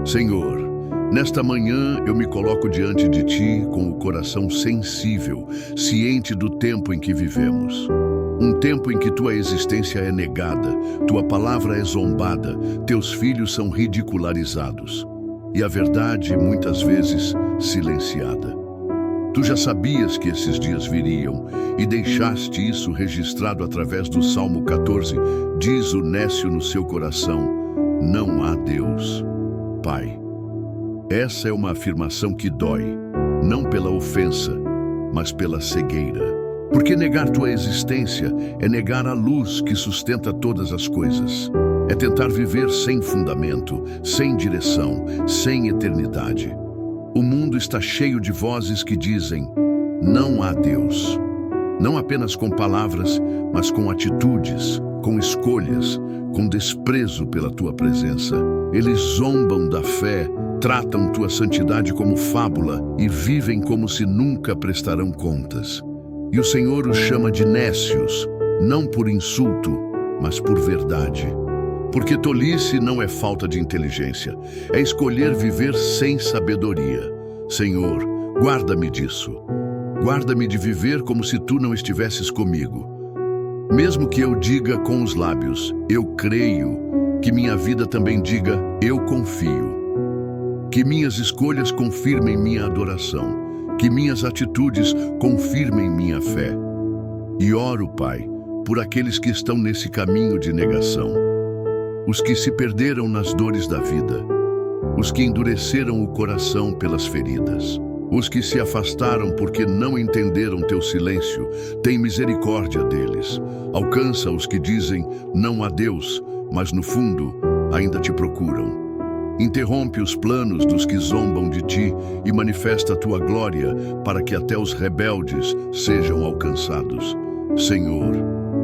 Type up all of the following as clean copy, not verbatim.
Senhor, nesta manhã eu me coloco diante de Ti com o coração sensível, ciente do tempo em que vivemos. Um tempo em que Tua existência é negada, Tua palavra é zombada, Teus filhos são ridicularizados e a verdade, muitas vezes, silenciada. Tu já sabias que esses dias viriam e deixaste isso registrado através do Salmo 14. Diz o nécio no seu coração: não há Deus. Pai, essa é uma afirmação que dói, não pela ofensa, mas pela cegueira. Porque negar tua existência é negar a luz que sustenta todas as coisas. É tentar viver sem fundamento, sem direção, sem eternidade. O mundo está cheio de vozes que dizem: não há Deus. Não apenas com palavras, mas com atitudes, com escolhas, com desprezo pela tua presença. Eles zombam da fé, tratam tua santidade como fábula e vivem como se nunca prestarão contas. E o Senhor os chama de nécios, não por insulto, mas por verdade. Porque tolice não é falta de inteligência, é escolher viver sem sabedoria. Senhor, guarda-me disso. Guarda-me de viver como se Tu não estivesses comigo. Mesmo que eu diga com os lábios, eu creio, que minha vida também diga, eu confio. Que minhas escolhas confirmem minha adoração, que minhas atitudes confirmem minha fé. E oro, Pai, por aqueles que estão nesse caminho de negação, os que se perderam nas dores da vida, os que endureceram o coração pelas feridas, os que se afastaram porque não entenderam Teu silêncio. Tem misericórdia deles. Alcança os que dizem, não há Deus, mas no fundo ainda Te procuram. Interrompe os planos dos que zombam de Ti e manifesta a Tua glória para que até os rebeldes sejam alcançados. Senhor,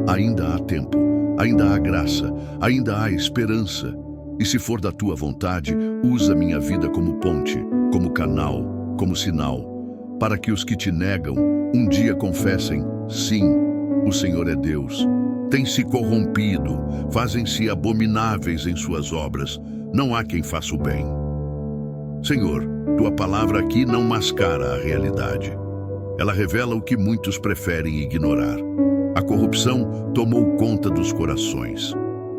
ainda há tempo, ainda há graça, ainda há esperança. E se for da Tua vontade, usa minha vida como ponte, como canal, como sinal, para que os que Te negam um dia confessem, sim, o Senhor é Deus. Têm se corrompido, fazem-se abomináveis em suas obras. Não há quem faça o bem. Senhor, Tua palavra aqui não mascara a realidade. Ela revela o que muitos preferem ignorar. A corrupção tomou conta dos corações.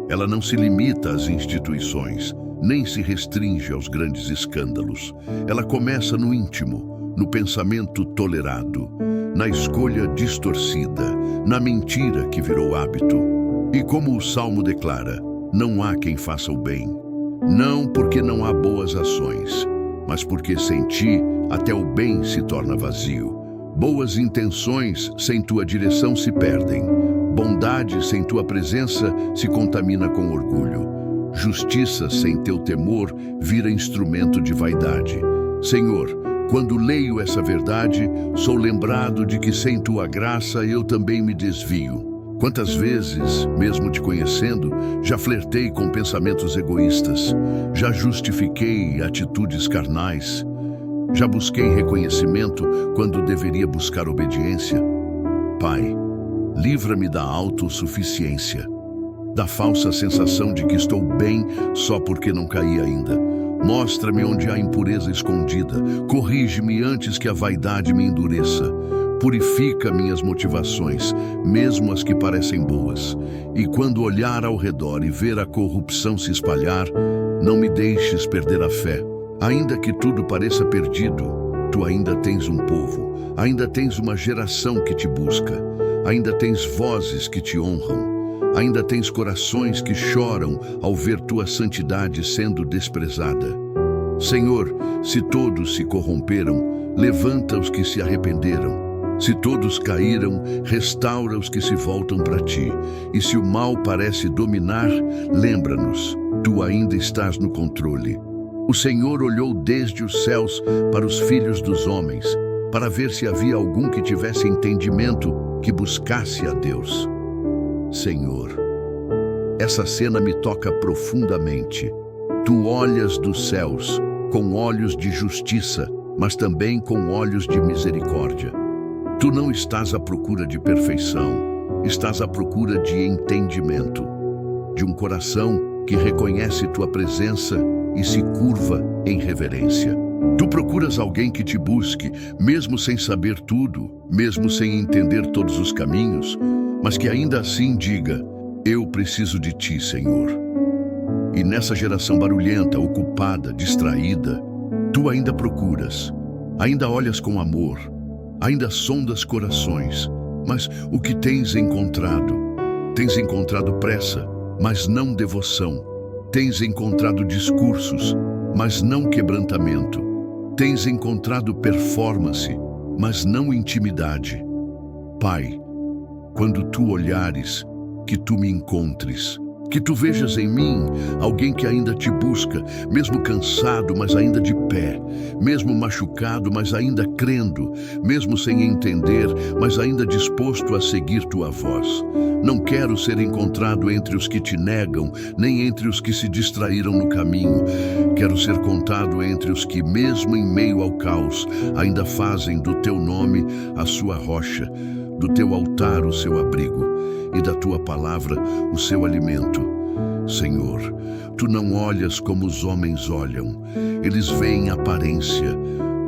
Ela não se limita às instituições, nem se restringe aos grandes escândalos. Ela começa no íntimo, no pensamento tolerado, na escolha distorcida, na mentira que virou hábito. E como o Salmo declara, não há quem faça o bem. Não porque não há boas ações, mas porque sem Ti até o bem se torna vazio. Boas intenções sem Tua direção se perdem. Bondade sem Tua presença se contamina com orgulho. Justiça sem Teu temor vira instrumento de vaidade. Senhor, quando leio essa verdade, sou lembrado de que sem Tua graça eu também me desvio. Quantas vezes, mesmo Te conhecendo, já flertei com pensamentos egoístas, já justifiquei atitudes carnais, já busquei reconhecimento quando deveria buscar obediência. Pai, livra-me da autossuficiência, da falsa sensação de que estou bem só porque não caí ainda. Mostra-me onde há impureza escondida, corrige-me antes que a vaidade me endureça. Purifica minhas motivações, mesmo as que parecem boas. E quando olhar ao redor e ver a corrupção se espalhar, não me deixes perder a fé. Ainda que tudo pareça perdido, Tu ainda tens um povo, ainda tens uma geração que Te busca, ainda tens vozes que Te honram, ainda tens corações que choram ao ver Tua santidade sendo desprezada. Senhor, se todos se corromperam, levanta os que se arrependeram. Se todos caíram, restaura os que se voltam para Ti. E se o mal parece dominar, lembra-nos, Tu ainda estás no controle. O Senhor olhou desde os céus para os filhos dos homens, para ver se havia algum que tivesse entendimento, que buscasse a Deus. Senhor, essa cena me toca profundamente. Tu olhas dos céus com olhos de justiça, mas também com olhos de misericórdia. Tu não estás à procura de perfeição, estás à procura de entendimento, de um coração que reconhece Tua presença e e se curva em reverência. Tu procuras alguém que te busque, mesmo sem saber tudo, mesmo sem entender todos os caminhos, mas que ainda assim diga: eu preciso de ti, Senhor. E nessa geração barulhenta, ocupada, distraída, tu ainda procuras, ainda olhas com amor, ainda sondas corações, mas o que tens encontrado? Tens encontrado pressa, mas não devoção. Tens encontrado discursos, mas não quebrantamento. Tens encontrado performance, mas não intimidade. Pai, quando tu olhares, que tu me encontres, que tu vejas em mim alguém que ainda te busca, mesmo cansado, mas ainda de pé, mesmo machucado, mas ainda crendo, mesmo sem entender, mas ainda disposto a seguir tua voz. Não quero ser encontrado entre os que te negam, nem entre os que se distraíram no caminho. Quero ser contado entre os que, mesmo em meio ao caos, ainda fazem do teu nome a sua rocha, do teu altar o seu abrigo e da tua palavra o seu alimento. Senhor, tu não olhas como os homens olham. Eles veem aparência,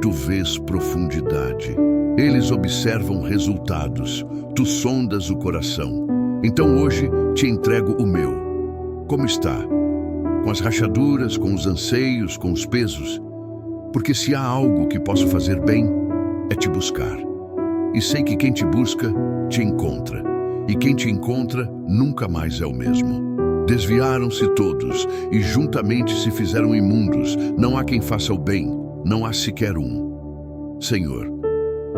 tu vês profundidade. Eles observam resultados, tu sondas o coração. Então hoje te entrego o meu. Como está? Com as rachaduras, com os anseios, com os pesos? Porque se há algo que posso fazer bem, é te buscar. E sei que quem te busca, te encontra. E quem te encontra, nunca mais é o mesmo. Desviaram-se todos, e juntamente se fizeram imundos. Não há quem faça o bem, não há sequer um. Senhor,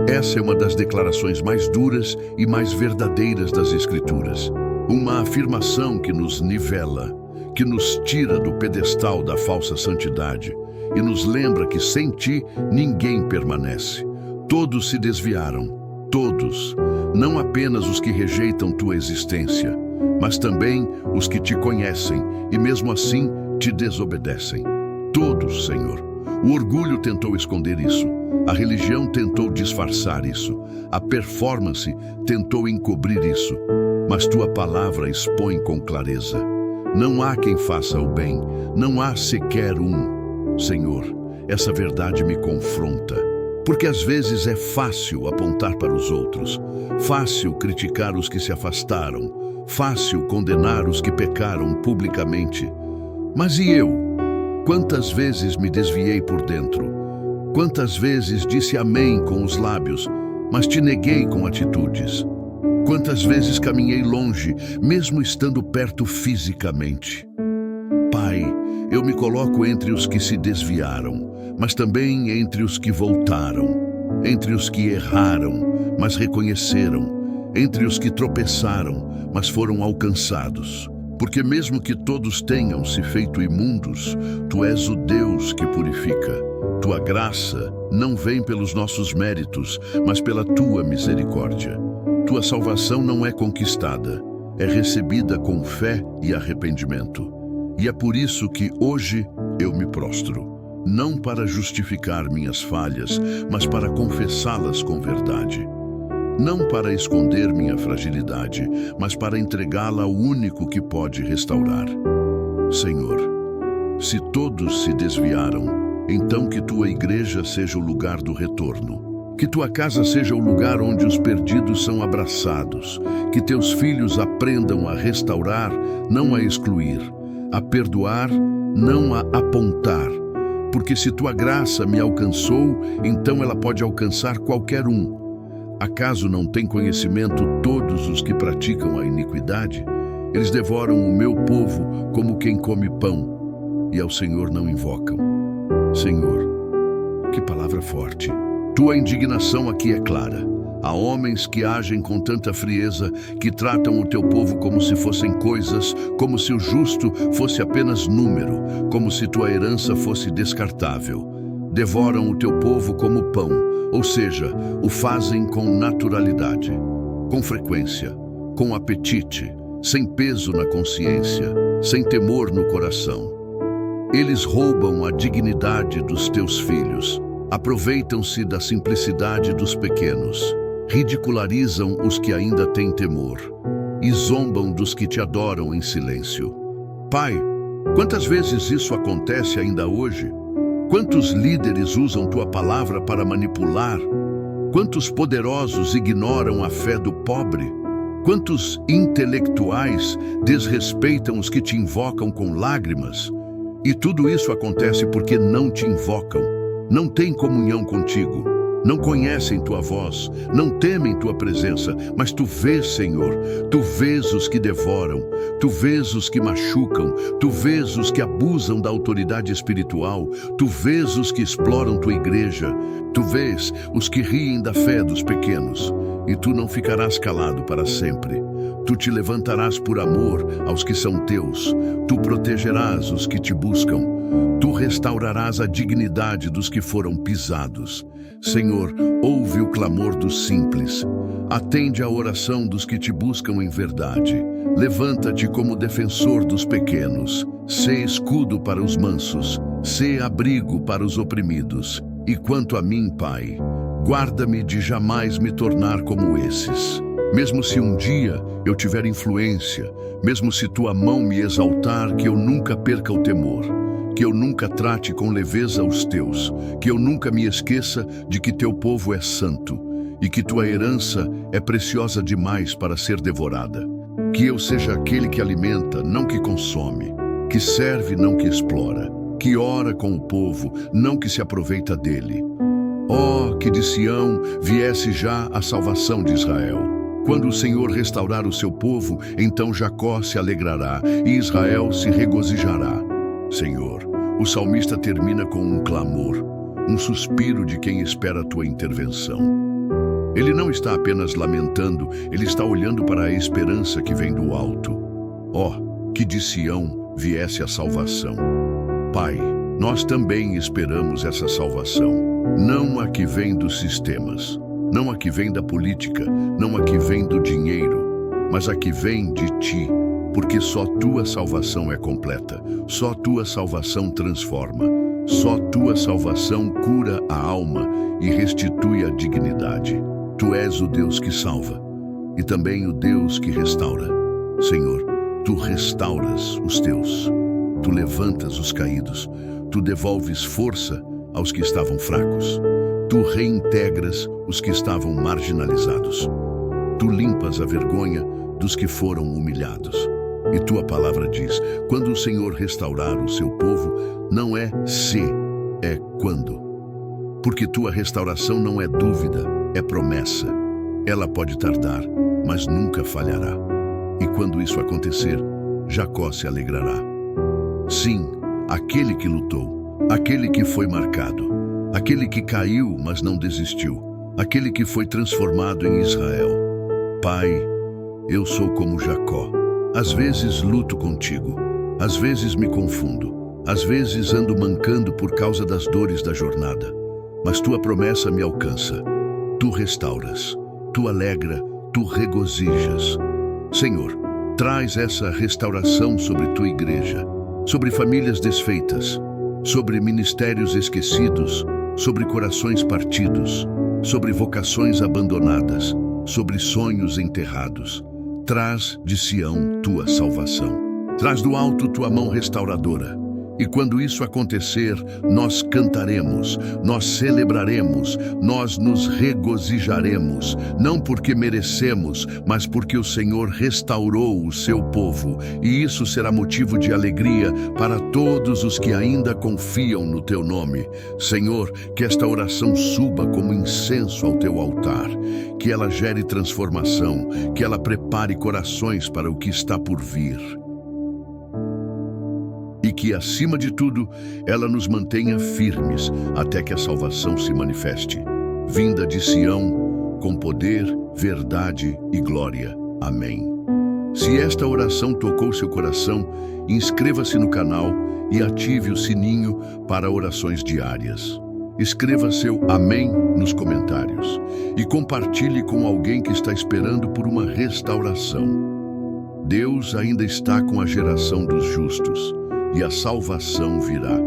essa é uma das declarações mais duras e mais verdadeiras das Escrituras. Uma afirmação que nos nivela, que nos tira do pedestal da falsa santidade e nos lembra que sem ti ninguém permanece. Todos se desviaram. Todos, não apenas os que rejeitam tua existência, mas também os que te conhecem e mesmo assim te desobedecem. Todos, Senhor. O orgulho tentou esconder isso, a religião tentou disfarçar isso, a performance tentou encobrir isso, mas tua palavra expõe com clareza. Não há quem faça o bem, não há sequer um. Senhor, essa verdade me confronta. Porque às vezes é fácil apontar para os outros, fácil criticar os que se afastaram, fácil condenar os que pecaram publicamente. Mas e eu? Quantas vezes me desviei por dentro? Quantas vezes disse amém com os lábios, mas te neguei com atitudes? Quantas vezes caminhei longe, mesmo estando perto fisicamente? Pai, eu me coloco entre os que se desviaram, mas também entre os que voltaram, entre os que erraram, mas reconheceram, entre os que tropeçaram, mas foram alcançados. Porque mesmo que todos tenham se feito imundos, tu és o Deus que purifica. Tua graça não vem pelos nossos méritos, mas pela tua misericórdia. Tua salvação não é conquistada, é recebida com fé e arrependimento. E é por isso que hoje eu me prostro. Não para justificar minhas falhas, mas para confessá-las com verdade. Não para esconder minha fragilidade, mas para entregá-la ao único que pode restaurar. Senhor, se todos se desviaram, então que tua igreja seja o lugar do retorno. Que tua casa seja o lugar onde os perdidos são abraçados. Que teus filhos aprendam a restaurar, não a excluir. A perdoar, não a apontar. Porque se tua graça me alcançou, então ela pode alcançar qualquer um. Acaso não tem conhecimento todos os que praticam a iniquidade? Eles devoram o meu povo como quem come pão, e ao Senhor não invocam. Senhor, que palavra forte. Tua indignação aqui é clara. Há homens que agem com tanta frieza, que tratam o teu povo como se fossem coisas, como se o justo fosse apenas número, como se tua herança fosse descartável. Devoram o teu povo como pão, ou seja, o fazem com naturalidade, com frequência, com apetite, sem peso na consciência, sem temor no coração. Eles roubam a dignidade dos teus filhos, aproveitam-se da simplicidade dos pequenos, ridicularizam os que ainda têm temor e zombam dos que te adoram em silêncio. Pai, Quantas vezes isso acontece ainda hoje? Quantos líderes usam tua palavra para manipular? Quantos poderosos ignoram a fé do pobre? Quantos intelectuais desrespeitam os que te invocam com lágrimas? E tudo isso acontece porque não te invocam, não têm comunhão contigo, não conhecem tua voz, não temem tua presença, mas tu vês, Senhor, tu vês os que devoram, tu vês os que machucam, tu vês os que abusam da autoridade espiritual, tu vês os que exploram tua igreja, tu vês os que riem da fé dos pequenos, e tu não ficarás calado para sempre. Tu te levantarás por amor aos que são teus, tu protegerás os que te buscam, tu restaurarás a dignidade dos que foram pisados. Senhor, ouve o clamor dos simples, atende a oração dos que te buscam em verdade. Levanta-te como defensor dos pequenos, sê escudo para os mansos, sê abrigo para os oprimidos. E quanto a mim, Pai, guarda-me de jamais me tornar como esses. Mesmo se um dia eu tiver influência, mesmo se tua mão me exaltar, que eu nunca perca o temor, que eu nunca trate com leveza os teus, que eu nunca me esqueça de que teu povo é santo e que tua herança é preciosa demais para ser devorada. Que eu seja aquele que alimenta, não que consome, que serve, não que explora, que ora com o povo, não que se aproveita dele. Oh, que de Sião viesse já a salvação de Israel. Quando o Senhor restaurar o seu povo, então Jacó se alegrará e Israel se regozijará. Senhor, o salmista termina com um clamor, um suspiro de quem espera a tua intervenção. Ele não está apenas lamentando, ele está olhando para a esperança que vem do alto. Oh, que de Sião viesse a salvação. Pai, nós também esperamos essa salvação, não a que vem dos sistemas, não a que vem da política, não a que vem do dinheiro, mas a que vem de ti, porque só tua salvação é completa, só tua salvação transforma, só tua salvação cura a alma e restitui a dignidade. Tu és o Deus que salva e também o Deus que restaura. Senhor, tu restauras os teus, tu levantas os caídos, tu devolves força aos que estavam fracos. Tu reintegras os que estavam marginalizados. Tu limpas a vergonha dos que foram humilhados. E tua palavra diz, quando o Senhor restaurar o seu povo, não é se, é quando. Porque tua restauração não é dúvida, é promessa. Ela pode tardar, mas nunca falhará. E quando isso acontecer, Jacó se alegrará. Sim, aquele que lutou, aquele que foi marcado, aquele que caiu, mas não desistiu, aquele que foi transformado em Israel. Pai, eu sou como Jacó. Às vezes luto contigo, às vezes me confundo, às vezes ando mancando por causa das dores da jornada. Mas tua promessa me alcança. Tu restauras, tu alegra, tu regozijas. Senhor, traz essa restauração sobre tua igreja, sobre famílias desfeitas, sobre ministérios esquecidos, sobre corações partidos, sobre vocações abandonadas, sobre sonhos enterrados. Traz de Sião tua salvação. Traz do alto tua mão restauradora. E quando isso acontecer, nós cantaremos, nós celebraremos, nós nos regozijaremos, não porque merecemos, mas porque o Senhor restaurou o seu povo. E isso será motivo de alegria para todos os que ainda confiam no teu nome. Senhor, que esta oração suba como incenso ao teu altar, que ela gere transformação, que ela prepare corações para o que está por vir. E que, acima de tudo, ela nos mantenha firmes até que a salvação se manifeste, vinda de Sião, com poder, verdade e glória. Amém. Se esta oração tocou seu coração, inscreva-se no canal e ative o sininho para orações diárias. Escreva seu amém nos comentários e compartilhe com alguém que está esperando por uma restauração. Deus ainda está com a geração dos justos, e a salvação virá.